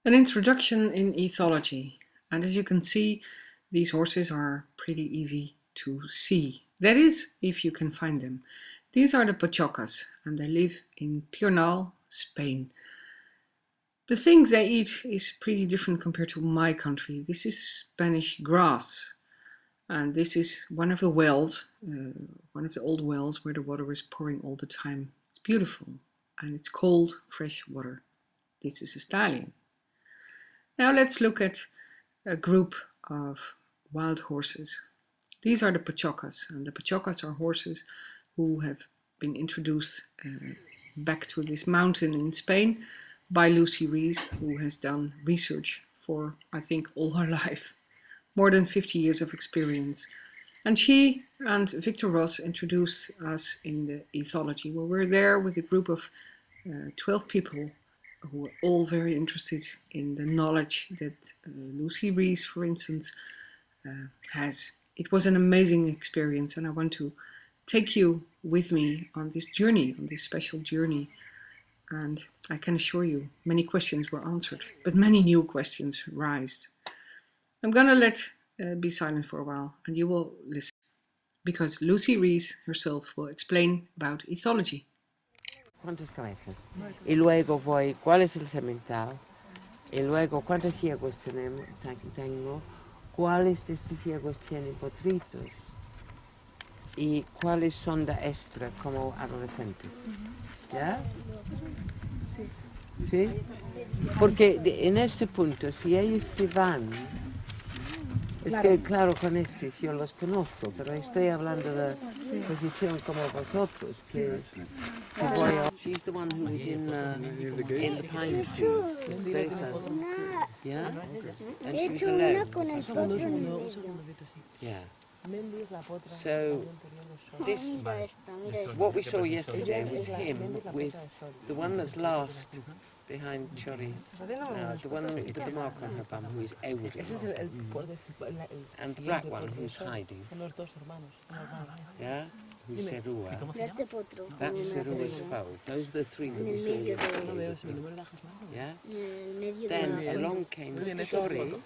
An introduction in ethology. And as you can see, these horses are pretty easy to see. That is, if you can find them. These are the Pottokas, and they live in Piornal, Spain. The thing they eat is pretty different compared to my country. This is Spanish grass. And this is one of the wells, one of the old wells where the water is pouring all the time. It's beautiful, and it's cold, fresh water. This is a stallion. Now let's look at a group of wild horses. These are the Pottokas, and the Pottokas are horses who have been introduced back to this mountain in Spain by Lucy Rees, who has done research for, I think, all her life. More than 50 years of experience. And she and Victor Ross introduced us in the ethology. Well, we're there with a group of 12 people who are all very interested in the knowledge that Lucy Rees, for instance, has. It was an amazing experience, and I want to take you with me on this journey, on this special journey. And I can assure you, many questions were answered, but many new questions arised. I'm going to let be silent for a while, and you will listen, because Lucy Rees herself will explain about ethology. ¿Cuántas cabezas? Y luego voy, ¿cuál es el semental? Y luego, ¿cuántos ciegos tengo? ¿Cuáles de estos ciegos tienen potritos? Y cuáles son de extra como adolescentes. ¿Ya? Sí. ¿Sí? Porque en este punto, si ellos se van, es que claro, con estos yo los conozco, pero estoy hablando de posición como vosotros, que voy a... She's the one who was in the pine trees, yeah? And she was alone. Yeah. So, this, what we saw yesterday was him with the one that's last behind Chori, the one with the mark on her bum who is elder, and the black one who's hiding. Yeah? Who's Serua? That's Serua's foal. Those are the three that we saw yesterday. Yeah? Then along came Chori,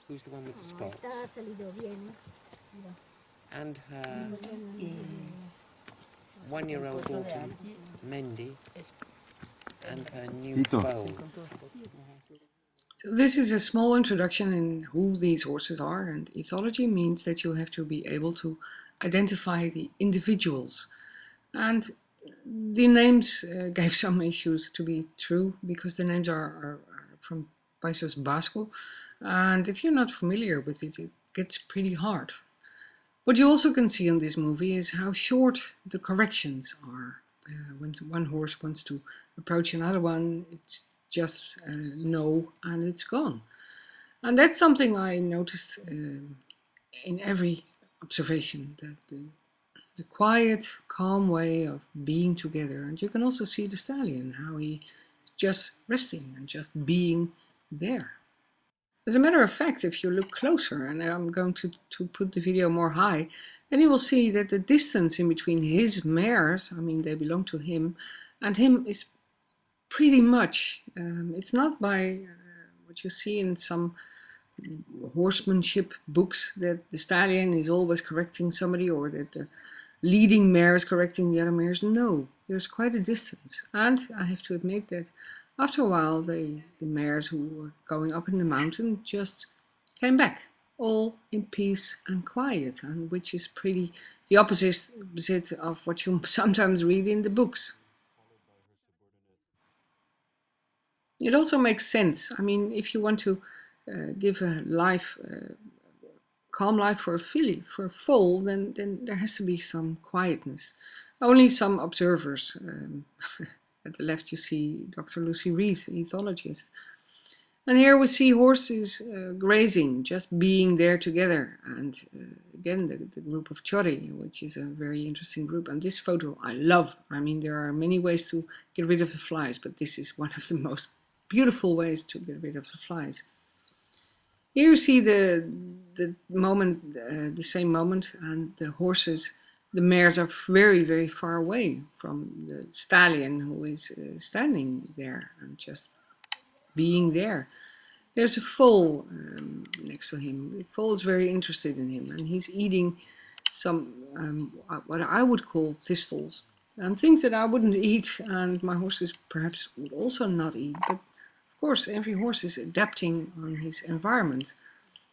who's the one with the spots, and her one-year-old daughter, Mendy, and her new foal. So this is a small introduction in who these horses are, and ethology means that you have to be able to identify the individuals. And the names gave some issues to be true, because the names are from Países Basco, and if you're not familiar with it, it gets pretty hard. What you also can see in this movie is how short the corrections are. When one horse wants to approach another one, it's just no, and it's gone. And that's something I noticed in every observation, the quiet, calm way of being together. And you can also see the stallion, how he is just resting and just being there. As a matter of fact, if you look closer, and I'm going to put the video more high, then you will see that the distance in between his mares, I mean they belong to him, and him is pretty much, it's not by what you see in some horsemanship books that the stallion is always correcting somebody, or that the leading mare is correcting the other mares. No, there's quite a distance. And I have to admit that after a while, the mares who were going up in the mountain just came back, all in peace and quiet, and which is pretty the opposite of what you sometimes read in the books. It also makes sense. I mean, if you want to give a life, calm life for a filly, for a foal, then there has to be some quietness. Only some observers. At the left you see Dr. Lucy Rees, the ethologist. And here we see horses grazing, just being there together. And again, the group of Chori, which is a very interesting group. And this photo I love. I mean, there are many ways to get rid of the flies, but this is one of the most beautiful ways to get rid of the flies. Here you see the moment, the same moment, and the horses, the mares are very, very far away from the stallion who is standing there and just being there. There's a foal next to him. The foal is very interested in him, and he's eating some what I would call thistles and things that I wouldn't eat, and my horses perhaps would also not eat. But of course, every horse is adapting on his environment,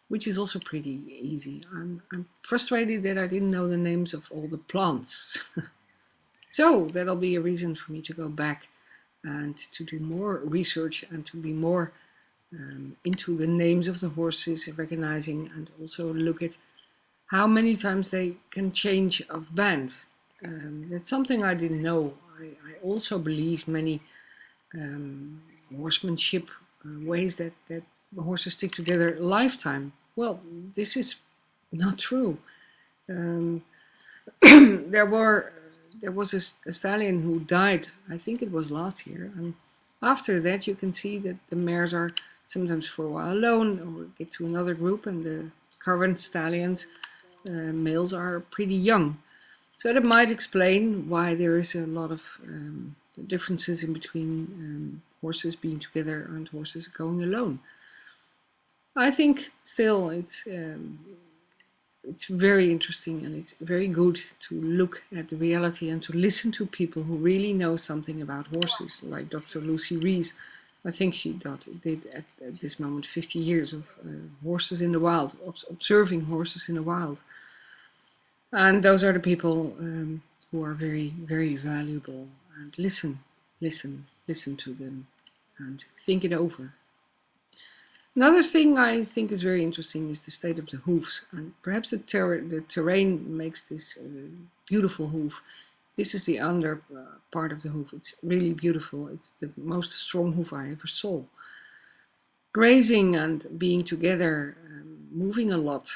which is also pretty easy. I'm frustrated that I didn't know the names of all the plants. So that'll be a reason for me to go back and to do more research and to be more into the names of the horses, recognizing, and also look at how many times they can change of band. That's something I didn't know. I also believed many horsemanship ways that horses stick together a lifetime. Well, this is not true. Um, there was a stallion who died, I think it was last year, and after that you can see that the mares are sometimes for a while alone or get to another group, and the current stallions, males, are pretty young. So that might explain why there is a lot of differences in between horses being together and horses going alone. I think still it's very interesting, and it's very good to look at the reality and to listen to people who really know something about horses, like Dr. Lucy Rees. I think she did at this moment 50 years of horses in the wild, observing horses in the wild. And those are the people who are very, very valuable. And listen to them and think it over. Another thing I think is very interesting is the state of the hooves, and perhaps the terrain makes this beautiful hoof. This is the under part of the hoof. It's really beautiful. It's the most strong hoof I ever saw. Grazing and being together, moving a lot,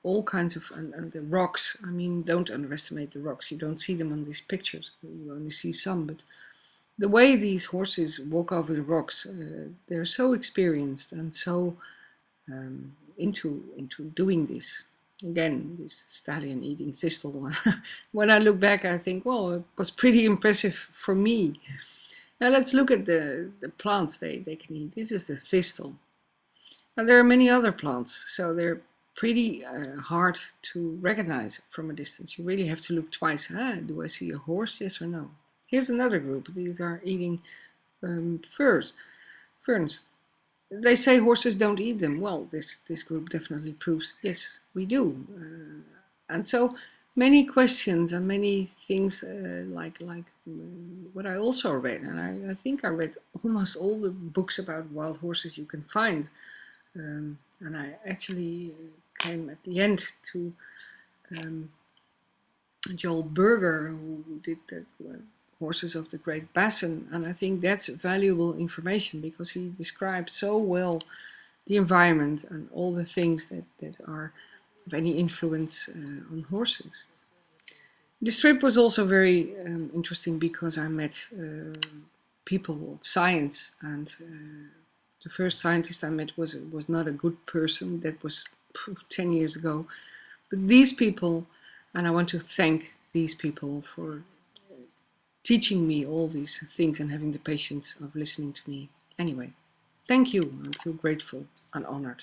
all kinds of, and the rocks. I mean, don't underestimate the rocks. You don't see them on these pictures. You only see some, but the way these horses walk over the rocks, they're so experienced and so into doing this. Again, this stallion eating thistle. When I look back, I think, well, it was pretty impressive for me. Now let's look at the plants they can eat. This is the thistle. And there are many other plants, so they're pretty hard to recognize from a distance. You really have to look twice. Do I see a horse? Yes or no? Here's another group. These are eating ferns. They say horses don't eat them. Well, this group definitely proves, yes, we do. And so many questions and many things like what I also read. And I think I read almost all the books about wild horses you can find. And I actually came at the end to Joel Berger, who did the Horses of the Great Basin, and I think that's valuable information because he describes so well the environment and all the things that are of any influence on horses. This trip was also very interesting because I met people of science, and the first scientist I met was not a good person. That was 10 years ago. But these people, and I want to thank these people for teaching me all these things and having the patience of listening to me. Anyway, thank you. I feel grateful and honored.